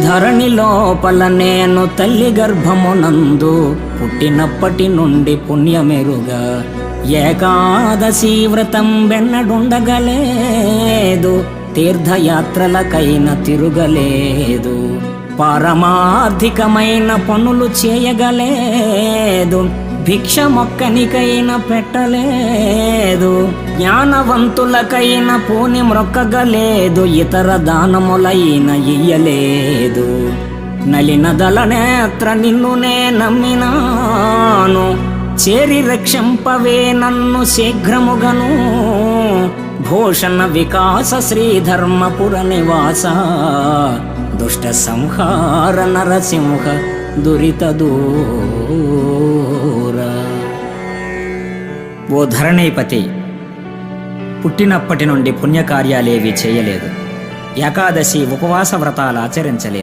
ధరణి లోపల నేను తల్లి గర్భమునందు పుట్టినప్పటి నుండి పుణ్యమెరుగా ఏకాదశి వ్రతం వెన్నడుండగలేదు, తీర్థయాత్రలకైన తిరుగలేదు, పారమార్థికమైన పనులు చేయగలేదు, భిక్ష మొక్కనికైన పెట్టలేదు, జ్ఞానవంతులకైన పూని మ్రొక్కగలేదు, ఇతర దానములైన ఇయ్యలేదు. నలినదల నేత్ర నిన్ను నే నమ్మినాను, చేరి రక్షింపవే నన్ను శీఘ్రముగను. భూషణ వికాస శ్రీధర్మపుర నివాస, దుష్ట సంహార నరసింహ దురిత దూర. ఓ ధరణీపతి, పుట్టినప్పటి నుండి పుణ్యకార్యాలేవి చేయలేదు, ఏకాదశి ఉపవాస వ్రతాలు ఆచరించలేదు.